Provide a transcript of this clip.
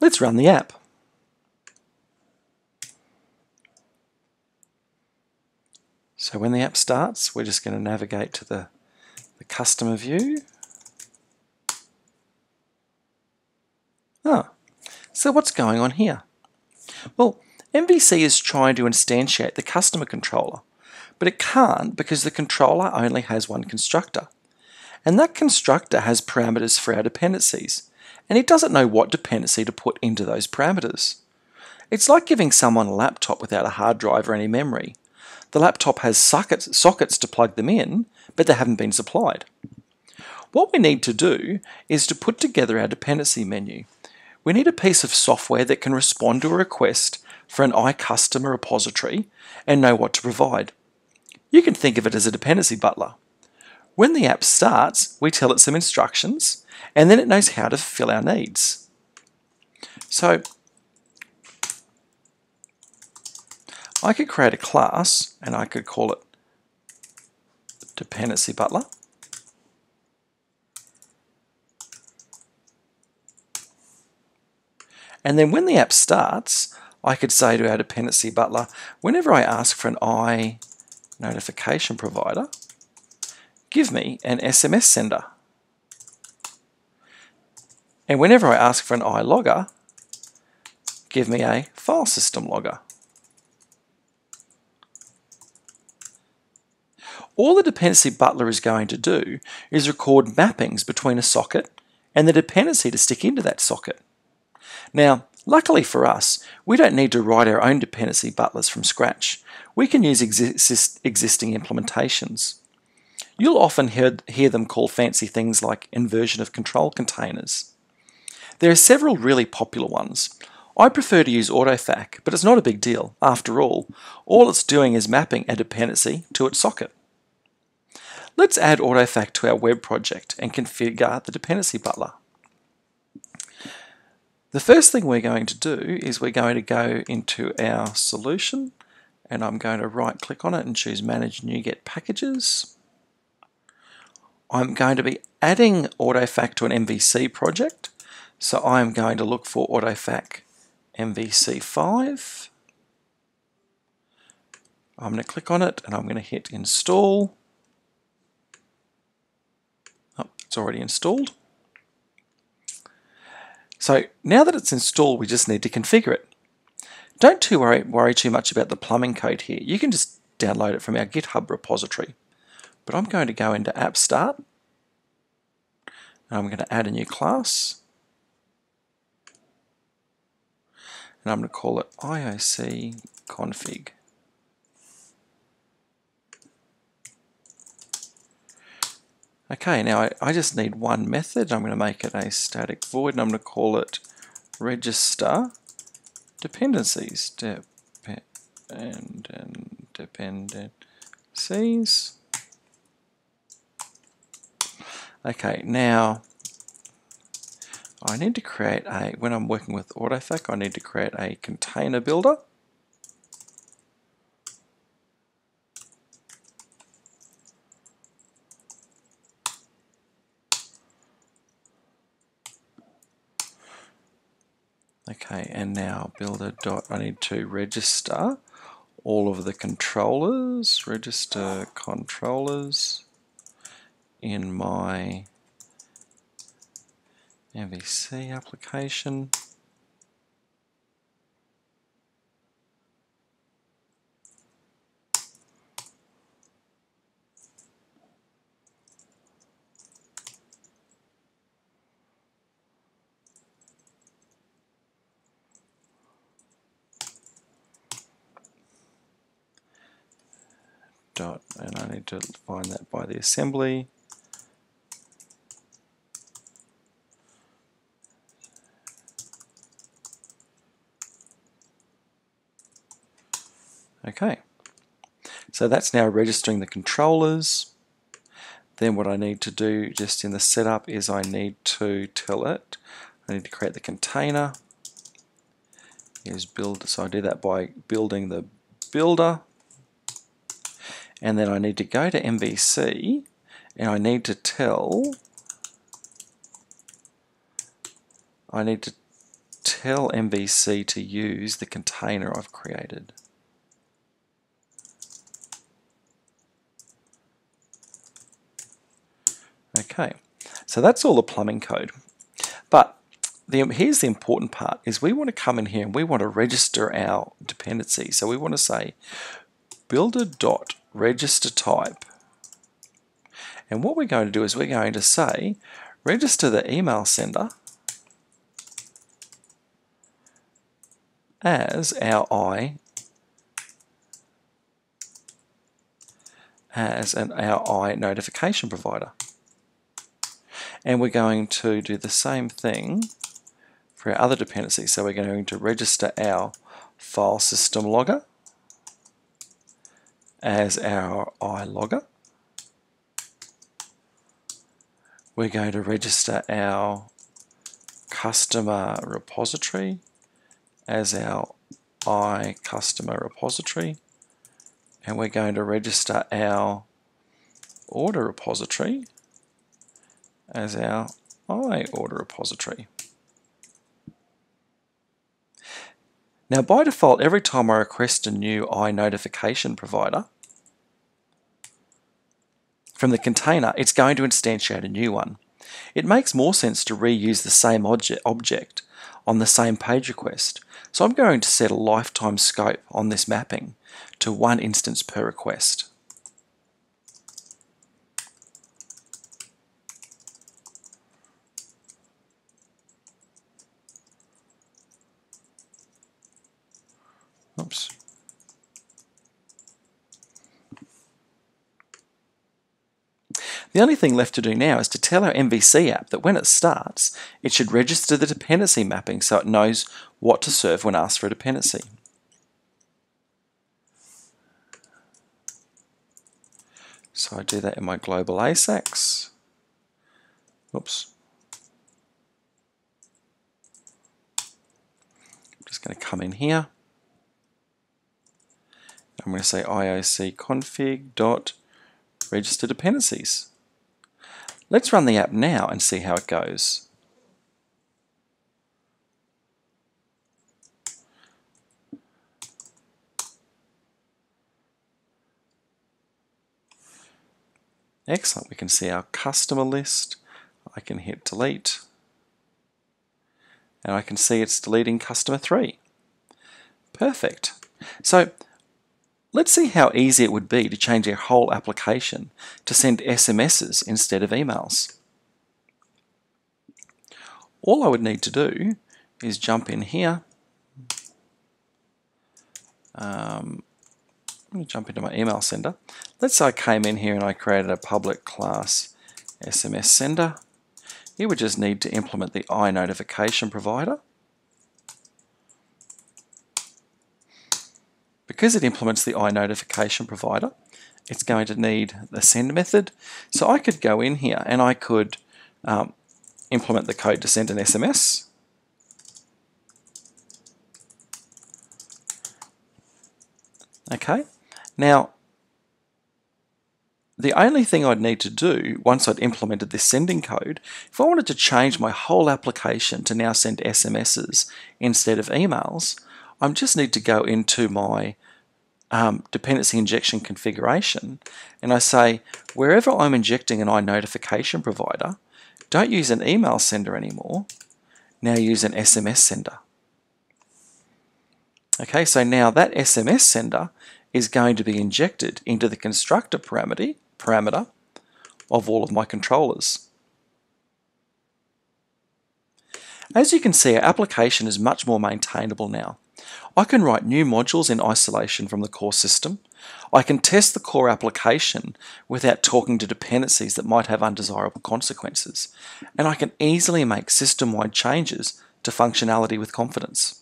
Let's run the app. So when the app starts, we're just going to navigate to the customer view. So what's going on here? Well, MVC is trying to instantiate the customer controller, but it can't because the controller only has one constructor. And that constructor has parameters for our dependencies, and it doesn't know what dependency to put into those parameters. It's like giving someone a laptop without a hard drive or any memory. The laptop has sockets to plug them in, but they haven't been supplied. What we need to do is to put together our dependency menu. We need a piece of software that can respond to a request for an iCustomer repository and know what to provide. You can think of it as a dependency butler. When the app starts, we tell it some instructions, and then it knows how to fill our needs. So I could create a class, and I could call it Dependency Butler. And then when the app starts, I could say to our dependency butler, whenever I ask for an I notification provider, give me an SMS sender. And whenever I ask for an I logger, give me a file system logger. All the dependency butler is going to do is record mappings between a socket and the dependency to stick into that socket. Now, luckily for us, we don't need to write our own dependency butlers from scratch. We can use existing implementations. You'll often hear them call fancy things like inversion of control containers. There are several really popular ones. I prefer to use AutoFac, but it's not a big deal. After all it's doing is mapping a dependency to its socket. Let's add AutoFac to our web project and configure the dependency butler. The first thing we're going to do is we're going to go into our solution, and I'm going to right click on it and choose Manage NuGet Packages. I'm going to be adding AutoFac to an MVC project, so I'm going to look for AutoFac MVC5. I'm going to click on it and I'm going to hit Install. Oh, it's already installed. So now that it's installed, we just need to configure it. Don't worry too much about the plumbing code here. You can just download it from our GitHub repository. But I'm going to go into App Start, and I'm going to add a new class. And I'm going to call it IOC config. Okay, now I just need one method. I'm going to make it a static void, and I'm going to call it register dependencies. Dependencies. Okay, now I need to create when I'm working with AutoFac, I need to create a container builder. Okay, and now I need to register all of the controllers, register controllers in my MVC application. And I need to find that by the assembly. Okay, so that's now registering the controllers. Then what I need to do just in the setup is I need to tell it, I need to create the container. Is build, so I do that by building the builder. And then I need to go to MVC and I need to tell tell MVC to use the container I've created. Okay, so that's all the plumbing code. But here's the important part, is we want to come in here and we want to register our dependency. So we want to say builder.register type. And what we're going to do is we're going to say register the email sender as our I notification provider. And we're going to do the same thing for our other dependencies. So we're going to register our file system logger as our iLogger. We're going to register our customer repository as our iCustomer repository. And we're going to register our order repository as our iOrder repository. Now by default, every time I request a new iNotification provider from the container, it's going to instantiate a new one. It makes more sense to reuse the same object on the same page request. So I'm going to set a lifetime scope on this mapping to 1 instance per request. Oops. The only thing left to do now is to tell our MVC app that when it starts, it should register the dependency mapping so it knows what to serve when asked for a dependency. So I do that in my global ASACs. Oops. I'm just going to come in here. I'm going to say IOC config.register dependencies. Let's run the app now and see how it goes. Excellent, we can see our customer list. I can hit delete. And I can see it's deleting customer 3. Perfect. So let's see how easy it would be to change our whole application to send SMSs instead of emails. All I would need to do is jump in here. Let me jump into my email sender. Let's say I came in here and I created a public class SMS sender. You would just need to implement the iNotification provider. Because it implements the iNotification provider, it's going to need the send method. So I could go in here and I could implement the code to send an SMS. Okay, now the only thing I'd need to do once I'd implemented this sending code, if I wanted to change my whole application to now send SMSs instead of emails, I just need to go into my dependency injection configuration and I say, wherever I'm injecting an iNotification provider, don't use an email sender anymore, now use an SMS sender. Okay, so now that SMS sender is going to be injected into the constructor parameter of all of my controllers. As you can see, our application is much more maintainable now. I can write new modules in isolation from the core system. I can test the core application without talking to dependencies that might have undesirable consequences. And I can easily make system-wide changes to functionality with confidence.